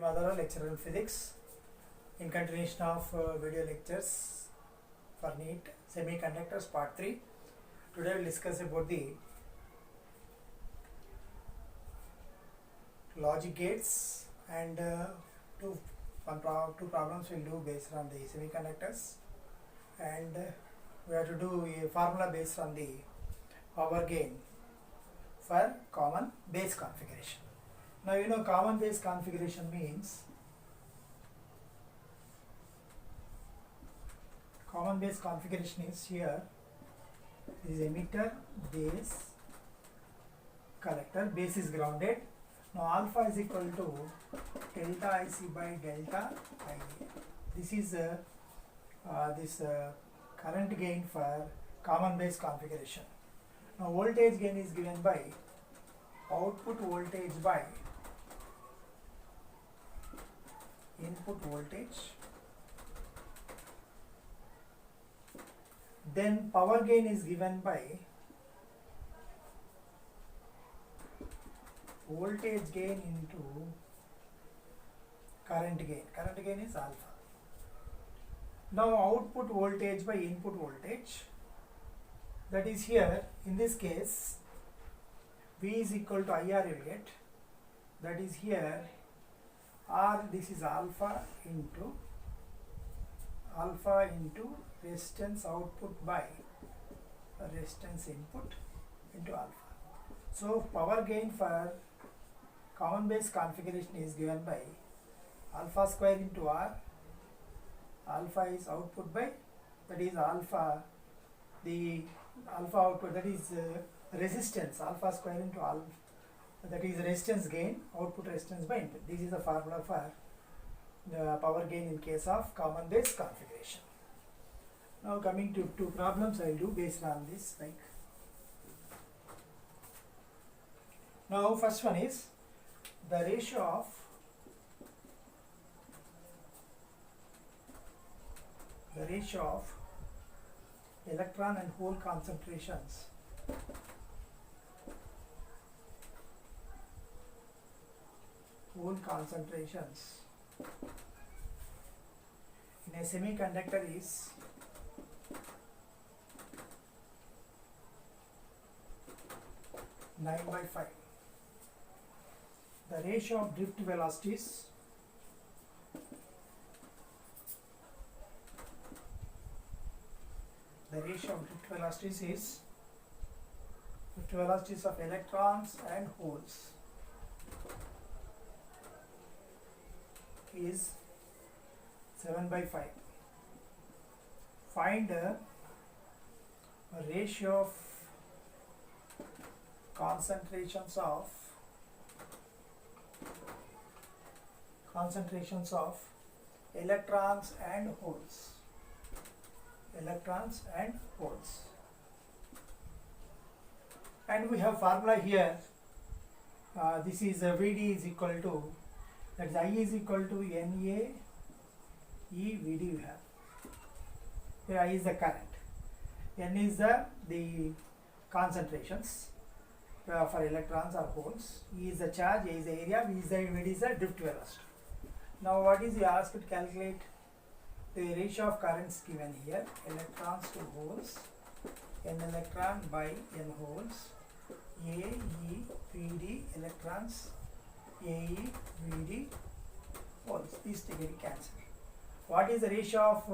Madhara, lecturer in physics, in continuation of video lectures for NEET Semiconductors Part 3. Today we will discuss about the logic gates and two problems we will do based on the semiconductors, and we have to do a formula based on the power gain for common base configuration. Now you know common base configuration means common base configuration is here. This is emitter, base, collector. Base is grounded. Now alpha is equal to delta IC by delta IA. This is current gain for common base configuration. Now voltage gain is given by output voltage by input voltage. Then power gain is given by voltage gain into current gain. Current gain is alpha. Now output voltage by input voltage, that is here in this case V is equal to IR you get, that is here R, this is alpha into resistance output by resistance input into alpha. So power gain for common base configuration is given by alpha square into R. Alpha is output by, that is alpha, the alpha output, that is resistance, alpha square into alpha, that is resistance gain, output resistance by input. This is the formula for the power gain in case of common base configuration. Now coming to two problems I will do based on this. Like now first one is the ratio of electron and hole concentrations in a semiconductor is 9/5. The ratio of drift velocities is drift velocities of electrons and holes is 7/5. Find a ratio of concentrations of electrons and holes. And we have formula here. This is VD is equal to, that is I is equal to NA E VD we have. Here I is the current, N is the concentrations for electrons or holes, E is the charge, A is the area, V is the drift velocity. Now what is he asked to calculate? The ratio of currents given here, electrons to holes, N electron by N holes, A E VD electrons, A E VD holes. These two get cancelled. What is the ratio of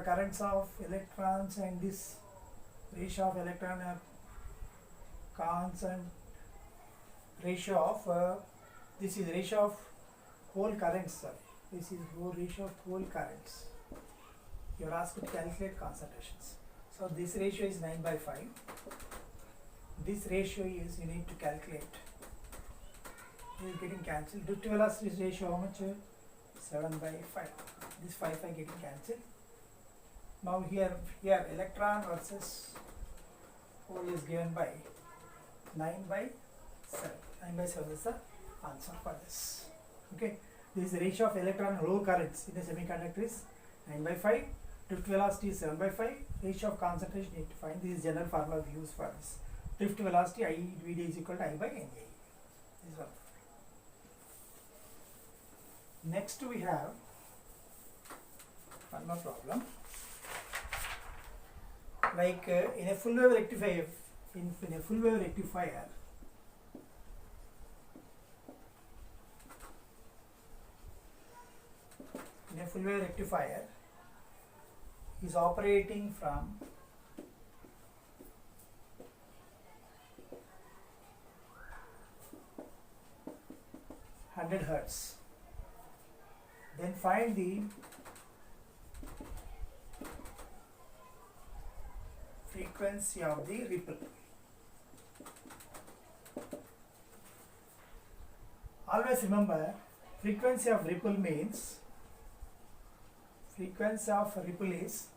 currents of electrons and this ratio of electron ratio of this is ratio of hole currents. Sorry, this is ratio of hole currents. You are asked to calculate concentrations. So this ratio is 9/5. This ratio is, you need to calculate. It is getting cancelled. Drift velocity ratio how much? 7/5. This 5 getting cancelled. Now here electron versus hole is given by 9/7. 9/7 is the answer for this. Okay, this is the ratio of electron and hole currents in a semiconductor is 9/5. Drift velocity is 7/5. Ratio of concentration need to find. This is general formula we use for this. Drift velocity I VD is equal to I by NA. This one. Next we have one more problem. Like in a full wave rectifier, in a full wave rectifier, is operating from 100 hertz. Then find the frequency of the ripple. Always remember, frequency of ripple means, frequency of ripple is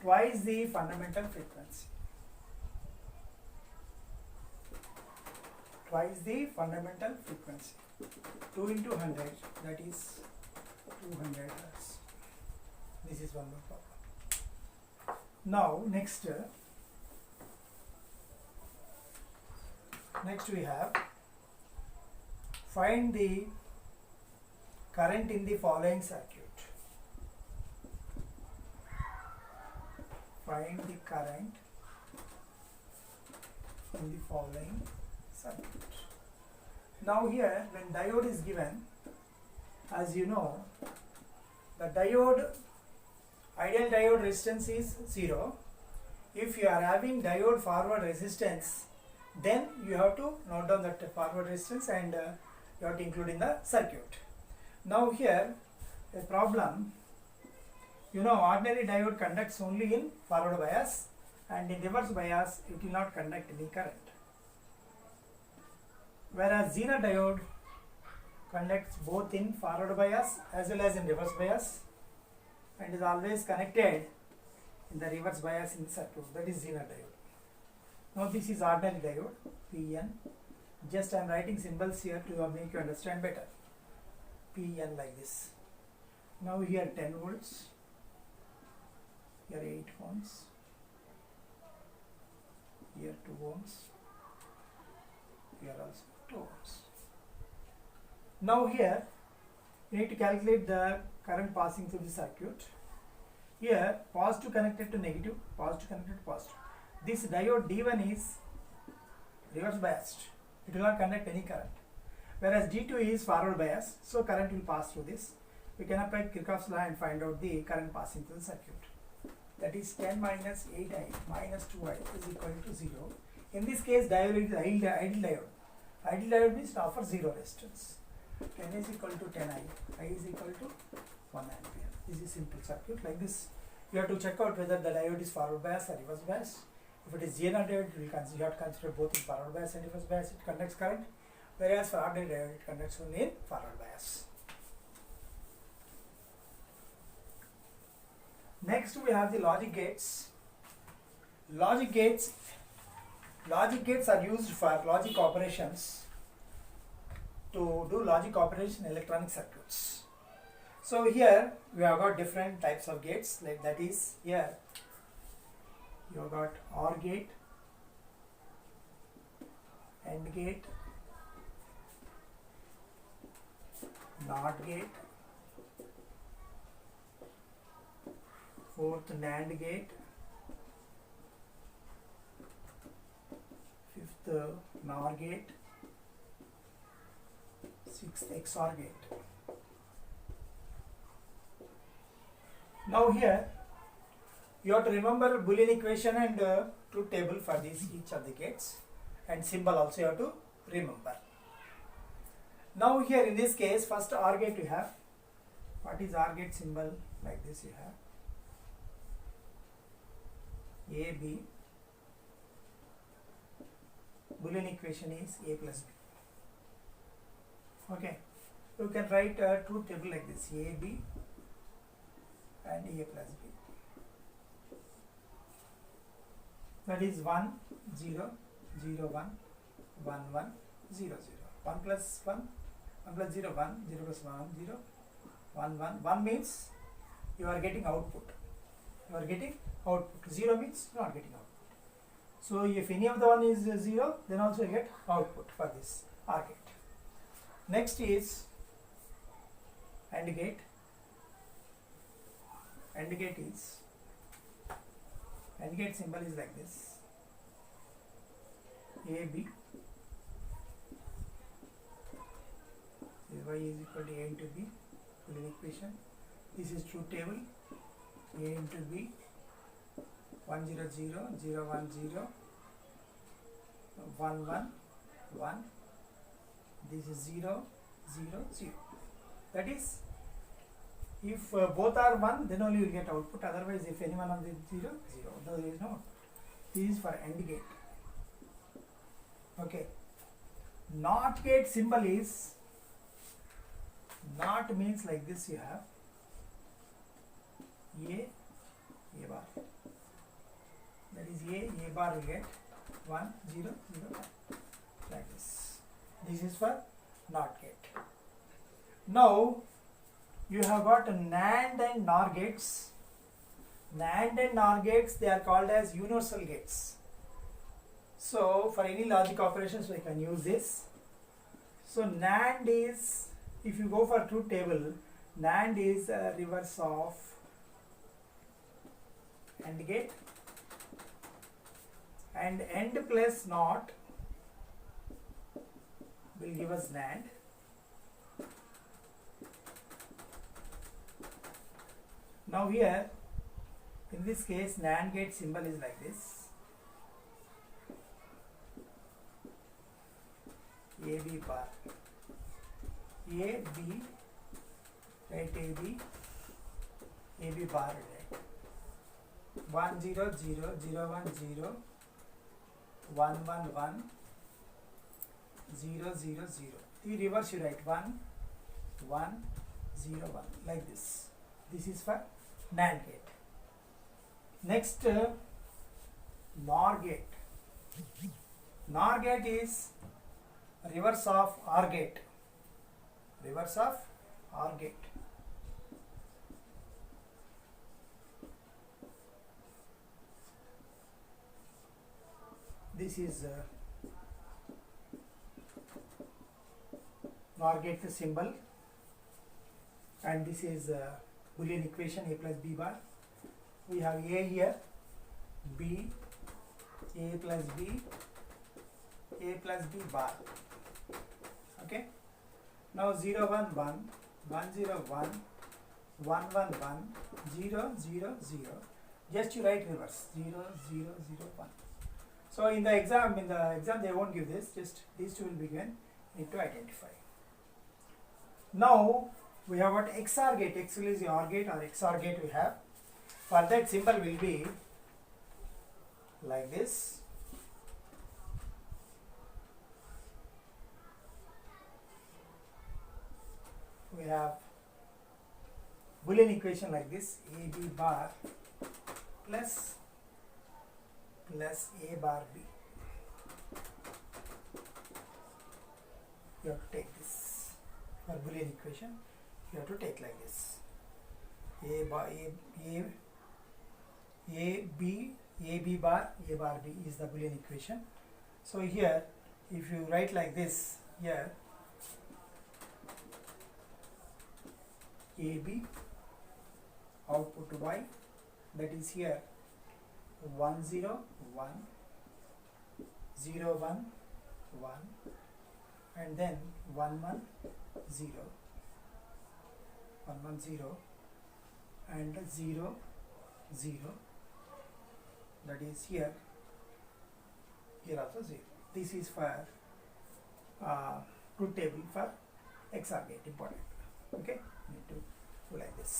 twice the fundamental frequency. Twice the fundamental frequency. 2 into 100, that is 200 hertz. This is one more problem. Now next we have, find the current in the following circuit. Find the current in the following circuit. Now here, when diode is given, as you know, the diode, ideal diode resistance is 0. If you are having diode forward resistance, then you have to note down that forward resistance and you have to include in the circuit. Now here, a problem, you know, ordinary diode conducts only in forward bias, and in reverse bias it will not conduct any current. Whereas Zener diode conducts both in forward bias as well as in reverse bias, and is always connected in the reverse bias in the circuit. That is Zener diode. Now this is ordinary diode, PN. Just I am writing symbols here to make you understand better. PN like this. Now here 10 volts, here 8 ohms, here 2 ohms, here also 2 ohms. Now here you need to calculate the current passing through the circuit. Here positive connected to negative, positive connected to positive. This diode D1 is reverse biased. It will not conduct any current. Whereas D2 is forward bias, so current will pass through this. We can apply Kirchhoff's law and find out the current passing through the circuit. That is 10 minus 8i minus 2i is equal to 0. In this case, diode is ideal diode. Ideal diode means it offers 0 resistance. 10 is equal to 10i, I is equal to 1 ampere. This is simple circuit like this. You have to check out whether the diode is forward bias or reverse bias. If it is Zener diode, you have to consider both in forward bias and reverse bias. It conducts current. Whereas for ordinary diode, it conducts only in forward bias. Next we have the logic gates. Logic gates are used for logic operations, to do logic operation in electronic circuits. So here we have got different types of gates, like that is here you have got OR gate, AND gate, NOT gate, fourth NAND gate, fifth NOR gate, sixth XOR gate. Now here you have to remember Boolean equation and truth table for these each of the gates, and symbol also you have to remember. Now here in this case, first OR gate you have. What is OR gate symbol? Like this you have A, B. Boolean equation is A plus B. Okay, you can write a truth table like this: A, B and A plus B. That is 1, 0, 0, 1, 1, 1, 0, 0. 1 plus 1, 1 plus 0, 1, 0 plus 1, 0, 1, 1. 1 means you are getting output. You are getting output. 0 means you are not getting output. So if any of the one is 0, then also you get output for this OR gate. Next is AND gate. AND gate symbol is like this. A B y is equal to A into B, Boolean equation. This is truth table. A into B, 1 0 0 0 1 0 1 1 1. This is 0 0 0. That is, if both are 1, then only you will get output. Otherwise, if any one of them is 0 0, there is no. This is for AND gate. Okay. NOT gate symbol is, NOT means like this. You have A bar. That is A bar will get 1 0 0 1, like this. This is for NOT gate. Now you have got NAND and NOR gates. NAND and NOR gates, they are called as universal gates. So for any logic operations we can use this. So NAND is, if you go for truth table, NAND is a reverse of AND gate, and AND plus NOT will give us NAND. Now here, in this case, NAND gate symbol is like this. AB bar. AB, right, AB bar, right. 1 0 0 0 1 0 1 1 1 0 0 0. The reverse you write 1 1 0 1, like this. This is for NAND gate. Next, NOR gate. NOR gate is reverse of OR gate. Reverse of OR gate. This is NOR gate symbol, and this is Boolean equation A plus B bar. We have A here, B, A plus B, A plus B bar. Okay. Now 0 1 1 1 0 1 1 1 1 0 0 0. Just you write reverse 0 0 0 1. So in the exam they won't give this. Just these two will be given. Need to identify. Now we have what XOR gate. Actually is the OR gate or XOR gate we have. For that symbol will be like this. We have Boolean equation like this. AB bar plus A bar B. You have to take this for Boolean equation. You have to take like this. A bar B is the Boolean equation. So here, if you write like this, here AB output Y, that is here 1 0 1 0 1 1, and then 1 1 0 1 1 0 and 0 0, that is here also 0. This is for truth table for XOR gate, important. Okay, need to do like this.